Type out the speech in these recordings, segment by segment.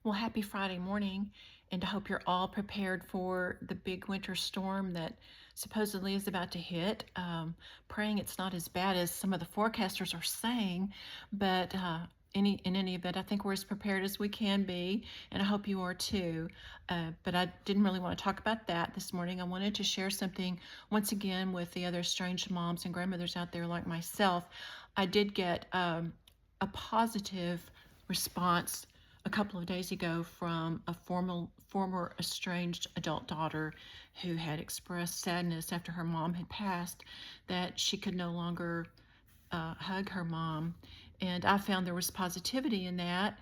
Well, happy Friday morning, and I hope you're all prepared for the big winter storm that supposedly is about to hit. Praying it's not as bad as some of the forecasters are saying, but in any event, I think we're as prepared as we can be, and I hope you are too. But I didn't really want to talk about that this morning. I wanted to share something once again with the other estranged moms and grandmothers out there like myself. I did get a positive response a couple of days ago from a former estranged adult daughter who had expressed sadness after her mom had passed that she could no longer hug her mom. And I found there was positivity in that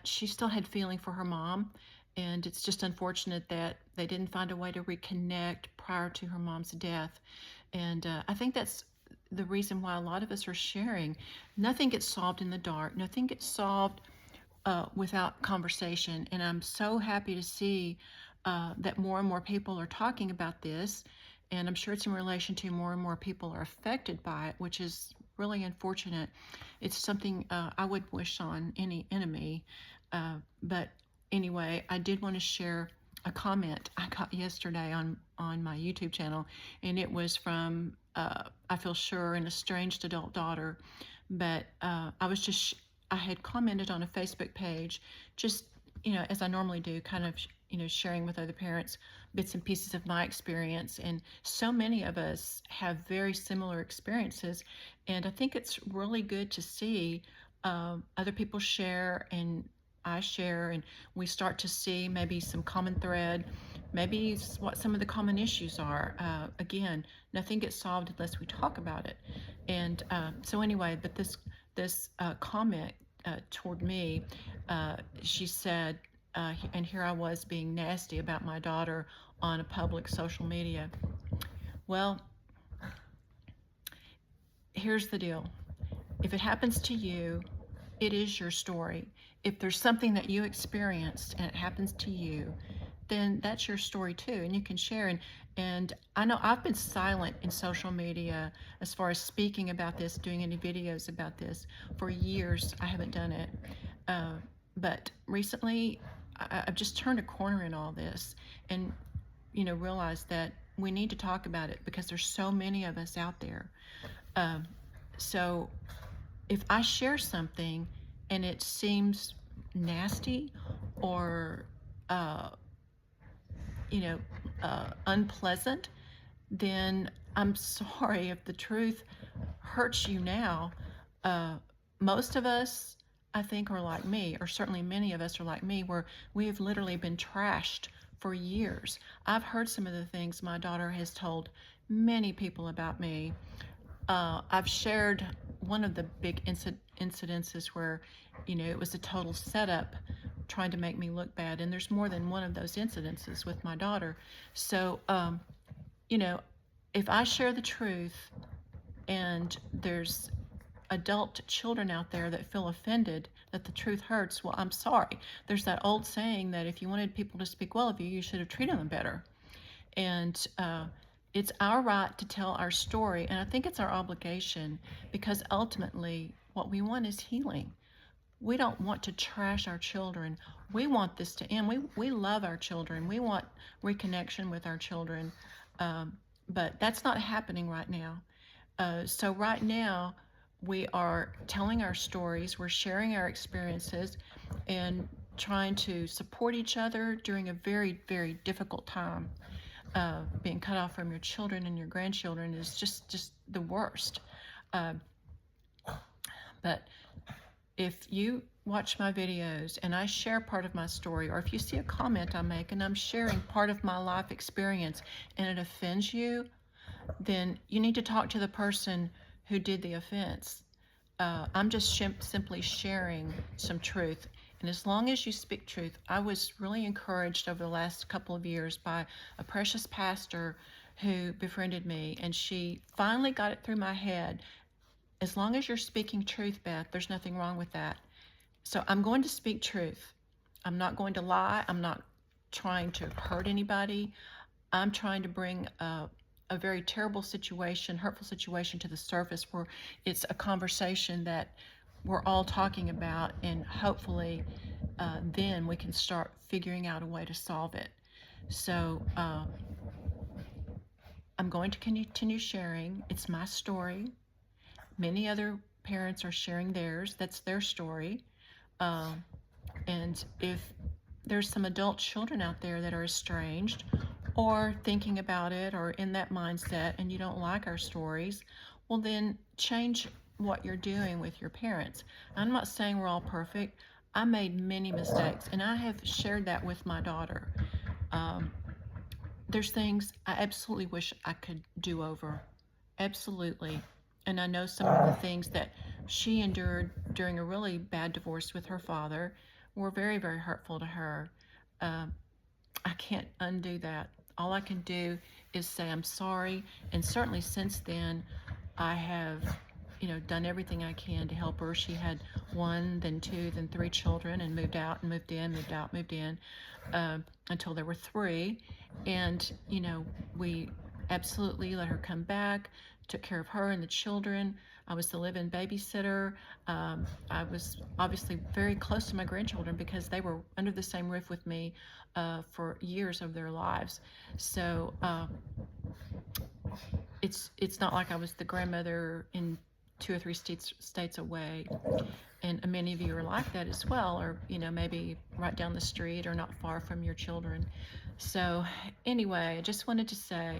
she still had feeling for her mom. And it's just unfortunate that they didn't find a way to reconnect prior to her mom's death. And I think that's the reason why a lot of us are sharing. Nothing gets solved in the dark. Nothing gets solved without conversation. And I'm so happy to see that more and more people are talking about this. And I'm sure it's in relation to more and more people are affected by it, which is really unfortunate. It's something I would wish on any enemy. But anyway, I did want to share a comment I got yesterday on my YouTube channel, and it was from I feel sure an estranged adult daughter, but I had commented on a Facebook page, just as I normally do, kind of sharing with other parents bits and pieces of my experience, and so many of us have very similar experiences, and I think it's really good to see other people share and I share, and we start to see maybe some common thread, maybe what some of the common issues are. Again, nothing gets solved unless we talk about it. And so anyway, but this comment toward me, she said, and here I was being nasty about my daughter on a public social media. Well, here's the deal. If it happens to you, it is your story. If there's something that you experienced and it happens to you, then that's your story too, and you can share. And I know I've been silent in social media as far as speaking about this, doing any videos about this for years. I haven't done it, but recently I've just turned a corner in all this, and realized that we need to talk about it because there's so many of us out there. Um, so if I share something and it seems nasty or unpleasant, then I'm sorry if the truth hurts you now. Uh, Most of us, I think, are like me, or certainly many of us are like me, where we have literally been trashed for years. I've heard some of the things my daughter has told many people about me. I've shared one of the big incidences where, it was a total setup trying to make me look bad. And there's more than one of those incidences with my daughter. So, you know, if I share the truth and there's adult children out there that feel offended that the truth hurts, well, I'm sorry. There's that old saying that if you wanted people to speak well of you, you should have treated them better. And it's our right to tell our story, and I think it's our obligation, because ultimately what we want is healing. We don't want to trash our children. We want this to end. We love our children. We want reconnection with our children, but that's not happening right now. So right now, we are telling our stories, we're sharing our experiences, and trying to support each other during a very, very difficult time. Being cut off from your children and your grandchildren is just the worst. Uh, but if you watch my videos and I share part of my story, or if you see a comment I make and I'm sharing part of my life experience and it offends you, then you need to talk to the person who did the offense. I'm just simply sharing some truth. And as long as you speak truth, I was really encouraged over the last couple of years by a precious pastor who befriended me, and she finally got it through my head. As long as you're speaking truth, Beth, there's nothing wrong with that. So I'm going to speak truth. I'm not going to lie. I'm not trying to hurt anybody. I'm trying to bring a very terrible situation, hurtful situation to the surface where it's a conversation that we're all talking about, and hopefully then we can start figuring out a way to solve it. So I'm going to continue sharing. It's my story. Many other parents are sharing theirs. That's their story. And if there's some adult children out there that are estranged or thinking about it or in that mindset and you don't like our stories, well, then change what you're doing with your parents. I'm not saying we're all perfect. I made many mistakes, and I have shared that with my daughter. There's things I absolutely wish I could do over. Absolutely. And I know some of the things that she endured during a really bad divorce with her father were very, very hurtful to her. I can't undo that. All I can do is say I'm sorry. And certainly since then, I have, done everything I can to help her. She had one, then two, then three children, and moved out and moved in, moved out, moved in, until there were three. And, we absolutely let her come back, took care of her and the children. I was the live-in babysitter. I was obviously very close to my grandchildren because they were under the same roof with me for years of their lives. So it's not like I was the grandmother in 2 or 3 states away. And many of you are like that as well, or maybe right down the street or not far from your children. So anyway, I just wanted to say,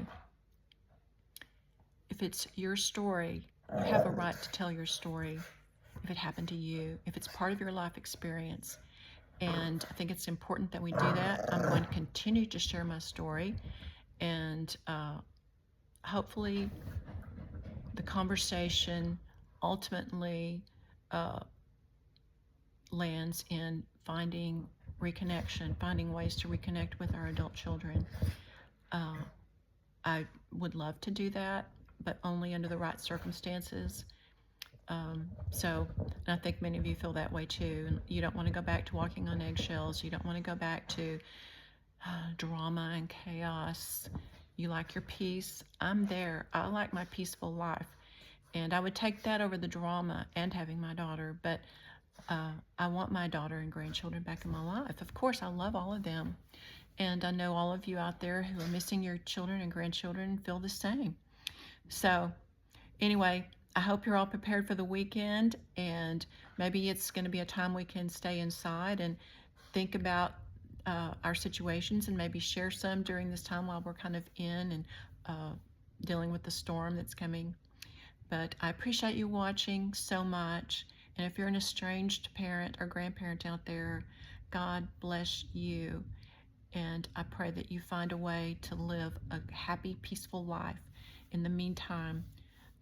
if it's your story, you have a right to tell your story if it happened to you, if it's part of your life experience. And I think it's important that we do that. I'm going to continue to share my story, and hopefully the conversation ultimately lands in finding reconnection, finding ways to reconnect with our adult children. I would love to do that, but only under the right circumstances. And I think many of you feel that way too. And you don't want to go back to walking on eggshells. You don't want to go back to drama and chaos. You like your peace. I'm there. I like my peaceful life. And I would take that over the drama and having my daughter. But I want my daughter and grandchildren back in my life. Of course, I love all of them. And I know all of you out there who are missing your children and grandchildren feel the same. So anyway, I hope you're all prepared for the weekend, and maybe it's going to be a time we can stay inside and think about our situations and maybe share some during this time while we're kind of in and dealing with the storm that's coming. But I appreciate you watching so much. And if you're an estranged parent or grandparent out there, God bless you. And I pray that you find a way to live a happy, peaceful life. In the meantime,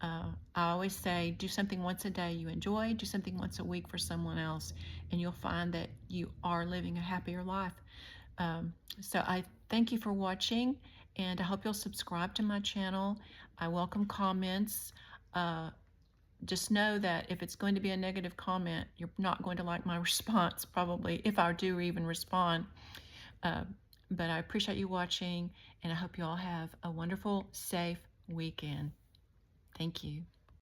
I always say, do something once a day you enjoy, do something once a week for someone else, and you'll find that you are living a happier life. So I thank you for watching, and I hope you'll subscribe to my channel. I welcome comments. Just know that if it's going to be a negative comment, you're not going to like my response, probably, if I do even respond. But I appreciate you watching, and I hope you all have a wonderful, safe weekend. Thank you.